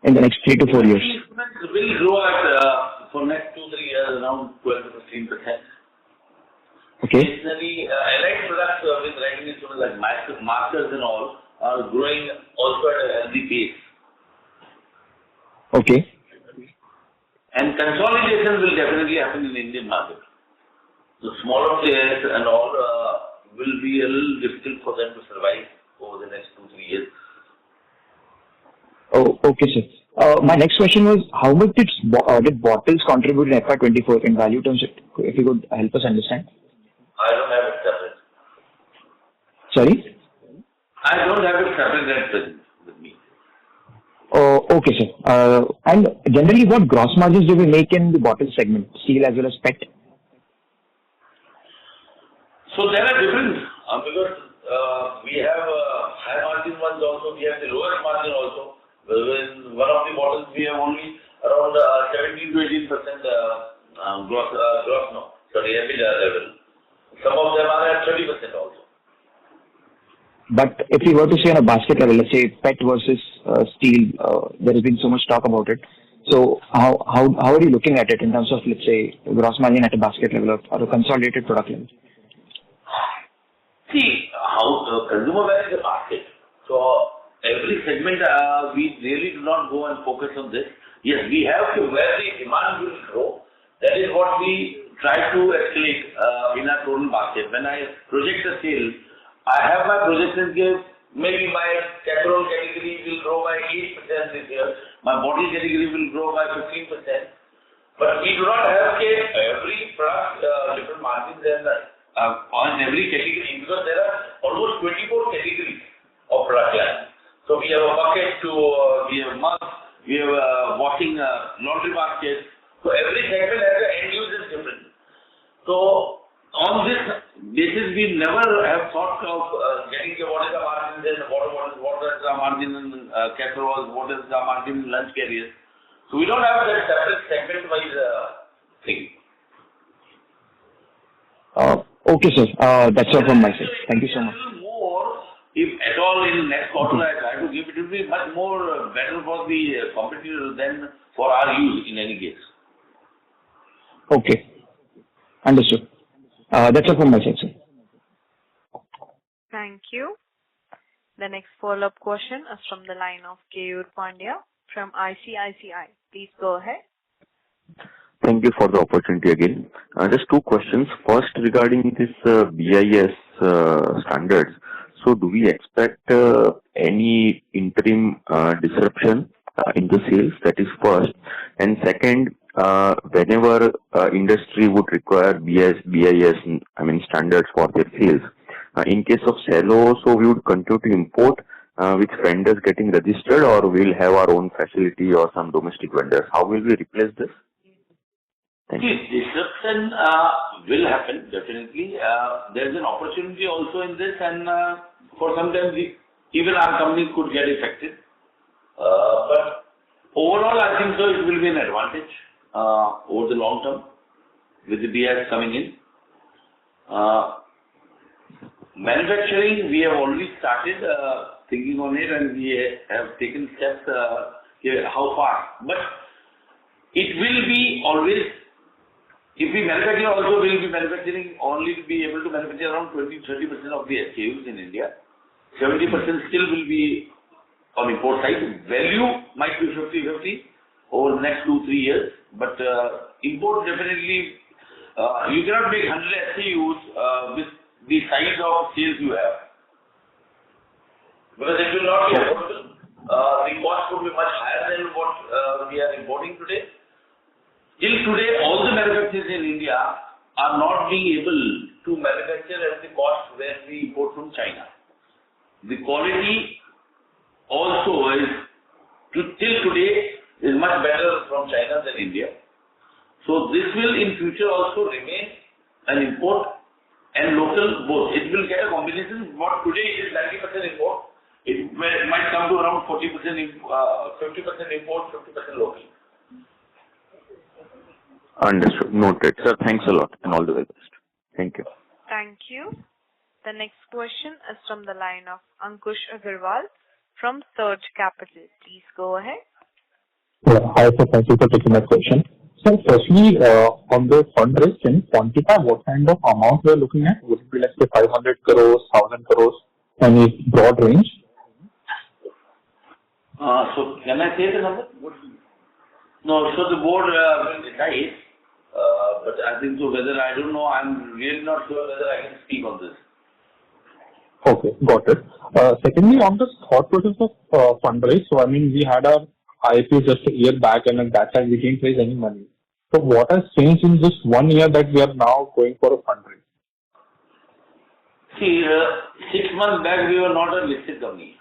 in the next 3 to 4 years? Instruments will grow at for next 2-3 years around 12 to 15%. Okay. Additionally, allied products with writing instruments like markers and all are growing also at a healthy pace. Okay. And consolidation will definitely happen in the Indian market. The smaller players and all will be a little difficult for them to survive over the next 2-3 years. Oh, okay, sir. My next question was, how much did bottles contribute in FY24 in value terms, if you could help us understand? I don't have it separate. Sorry? I don't have it separate at present with me. Oh, okay, sir. And generally, what gross margins do we make in the bottle segment, steel as well as PET? So there are different because we have high margin ones also. We have the lowest margin also. In one of the bottles we have only around 17 to 18% EBITDA level. Some of them are at 30% also. But if you were to say on a basket level, let's say PET versus steel, there has been so much talk about it. So how are you looking at it in terms of, let's say, gross margin at a basket level or a consolidated product level? See, how consumer wear is a basket. So every segment we really do not go and focus on this. Yes, we have to where the demand will grow. That is what we try to escalate in our total basket. When I project a sale, I have my projection case. Maybe my casserole category will grow by 8% this year. My bottle category will grow by 15%. But we do not have every product different margins and on every category because there are almost 24 categories of product line. So we have a bucket to we have mugs, we have washing laundry basket. So every segment has an end use is different. So on this basis, we never have thought of getting what is the margin in what is the margin in casseroles, what is the margin in lunch carriers. So we don't have that separate segment-wise thing. Okay, sir. That's all from my side. Thank you so much. More, if at all in next quarter I try to give it, will be much more better for the competitor than for our use in any case. Okay. Understood. That's all from my side, sir. Thank you. The next follow-up question is from the line of Keyur Pandya from ICICI. Please go ahead. Thank you for the opportunity again. Just 2 questions. First, regarding this BIS standards. So So do we expect any interim disruption in the sales? That is first. And second, whenever industry would require BIS, standards for their sales, in case of Cello, so we would continue to import with vendors getting registered, or we'll have our own facility or some domestic vendors. How will we replace this? Thank you. Disruption will happen, definitely. There's an opportunity also in this, and for sometimes even our company could get affected. But overall, I think so it will be an advantage over the long term with the BIS coming in. Manufacturing, we have already started thinking on it, and we have taken steps how far. But it will be always, if we manufacture also, we will be manufacturing only to be able to manufacture around 20-30% of the SKUs in India. 70% still will be on import side. Value might be 50-50 over the next 2-3 years, but import definitely, you cannot make 100 SKUs with the size of sales you have. Because it will not be affordable. The cost would be much higher than what we are importing today. Till today, all the manufacturers in India are not being able to manufacture at the cost where we import from China. The quality also is, till today, is much better from China than India. So this will in future also remain an import and local both. It will get a combination. What today is 90% import, it might come to around 50% import, 50% local. Understood. Noted. Sir, thanks a lot and all the very best. Thank you. Thank you. The next question is from the line of Ankush Agarwal from Surge Capital. Please go ahead. Hi, sir. Thank you for taking my question. So firstly, on the fundraise, can you quantify what kind of amount we are looking at? Would it be, let's say, 500 crores, 1,000 crores, any broad range? So can I say the number? No, so the board will decide, but I think so whether, I don't know, I'm really not sure whether I can speak on this. Okay, got it. Secondly, on the thought process of fundraise, so we had our IPO just a year back, and at that time we didn't raise any money. So what has changed in just 1 year that we are now going for a fundraise? See, 6 months back we were not a listed company.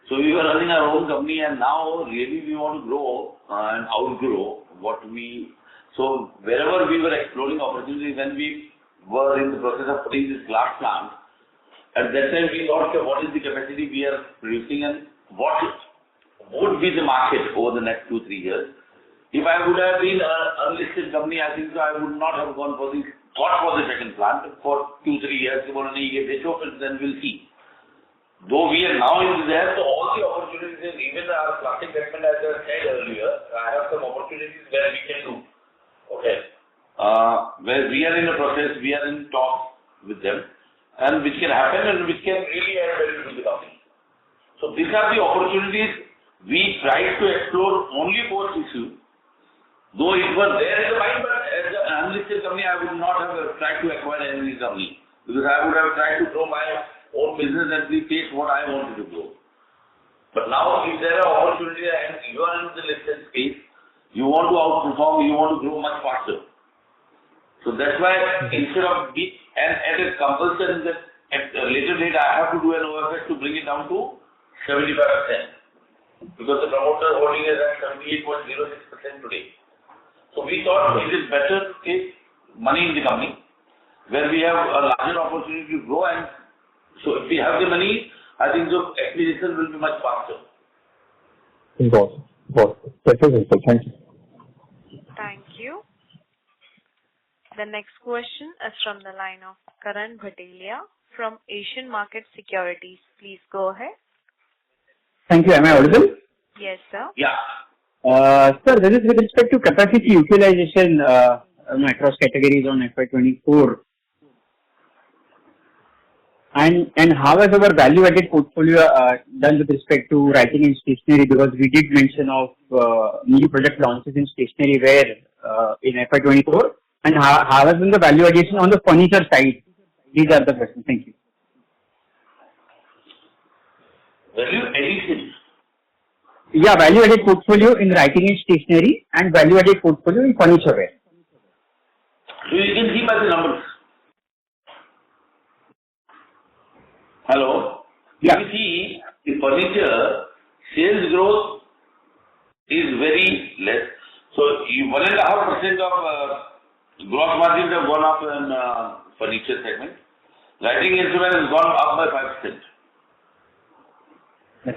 So we were running our own company, and now really we want to grow and outgrow what we... So wherever we were exploring opportunities, when we were in the process of putting this glass plant, at that time we thought, okay, what is the capacity we are producing and what would be the market over the next 2-3 years. If I would have been an unlisted company, I think so I would not have gone for the second plant for 2-3 years. Then we'll see. Though we are now into there, so all the opportunities, even our plastic segment, as I said earlier, I have some opportunities where we can do. Okay. Where we are in the process, we are in talks with them, and which can happen and which can really add value to the company. So these are the opportunities we try to explore only post-issue. Though it was there in the mind, but as an unlisted company, I would not have tried to acquire any company, because I would have tried to grow my own business and the pace what I wanted to grow. But now, if there are opportunities and you are in the listed space, you want to outperform, you want to grow much faster. So that's why instead of at a compulsion that at a later date I have to do an OFS to bring it down to 75%, because the promoter holding is at 78.06% today. So we thought it is better to take money in the company where we have a larger opportunity to grow, and so if we have the money, I think the acquisition will be much faster. Got it. That is helpful. Thank you. Thank you. The next question is from the line of Karan Bhatelia from Asian Market Securities. Please go ahead. Thank you. Am I audible? Yes, sir. Yeah. Sir, this is with respect to capacity utilization across categories on FY24. And how has our value-added portfolio done with respect to writing and stationery? Because we did mention of new product launches in stationery ware in FY24. And how has been the value addition on the furniture side? These are the questions. Thank you. Value addition. Yeah, value-added portfolio in writing and stationery and value-added portfolio in furniture wear. So you can see by the numbers. Hello? Yeah. You see, the furniture sales growth is very less. So 1.5% of gross margins have gone up in furniture segment. Writing instrument has gone up by 5%.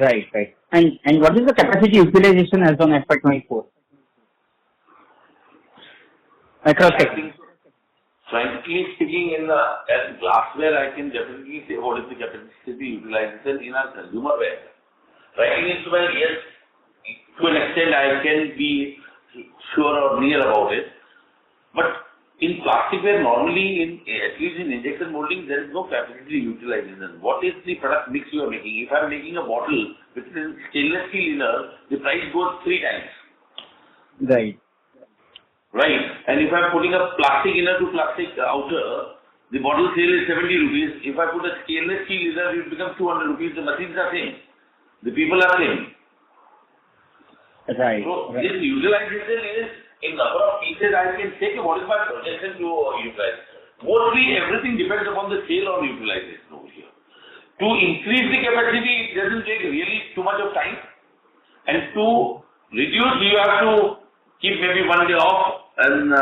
Right. And what is the capacity utilization as on FY24? Across segments. Frankly speaking, in as glassware, I can definitely say what is the capacity utilization in our consumer wear. Writing instrument, yes, to an extent I can be sure or near about it. But in plasticware, normally, at least in injection molding, there is no capacity utilization. What is the product mix you are making? If I am making a bottle which is stainless steel inner, the price goes 3 times. Right. Right. And if I'm putting a plastic inner to plastic outer, the bottle sale is 70 rupees. If I put a stainless steel inner, it becomes 200 rupees. The machines are same. The people are same. Right. So this utilization is in number of pieces. I can say what is my projection to utilize. Mostly everything depends upon the sale or utilization over here. To increase the capacity, it doesn't take really too much of time. And to reduce, you have to keep maybe 1 day off, and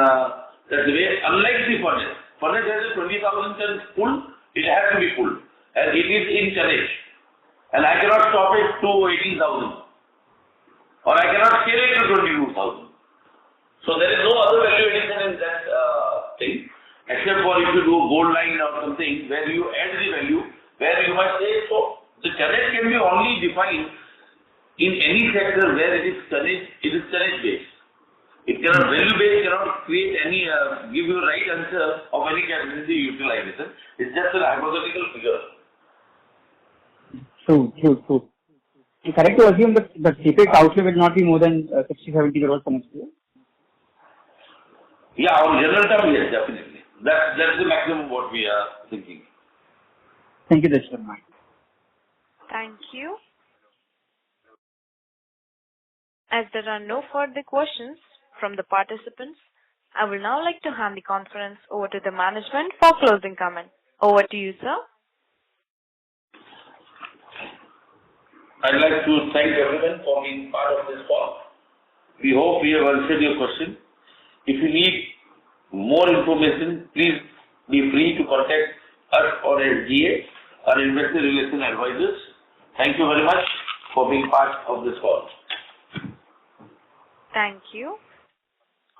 that's the way. Unlike the furnace. Furnace has a 20,000 tons full, it has to be full. And it is in tonnage. And I cannot stop it to 18,000. Or I cannot scale it to 22,000. So there is no other value addition in that thing. Except for if you do a gold line or something where you add the value, where you might say, so the tonnage can be only defined in any sector where it is tonnage based. It cannot value based, cannot create any, give you right answer of any capacity utilization. It's just a hypothetical figure. True. Correct to assume that the CapEx outlay will not be more than 60-70 crores for next year? Yeah, on general term, yes, definitely. That's the maximum what we are thinking. Thank you, that's your mind. Thank you. As there are no further questions from the participants, I would now like to hand the conference over to the management for closing comment. Over to you, sir. I'd like to thank everyone for being part of this call. We hope we have answered your question. If you need more information, please be free to contact us or SGA, our investor relation advisors. Thank you very much for being part of this call. Thank you.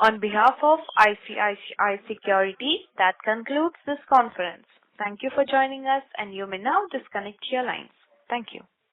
On behalf of ICICI Securities, that concludes this conference. Thank you for joining us, and you may now disconnect your lines. Thank you.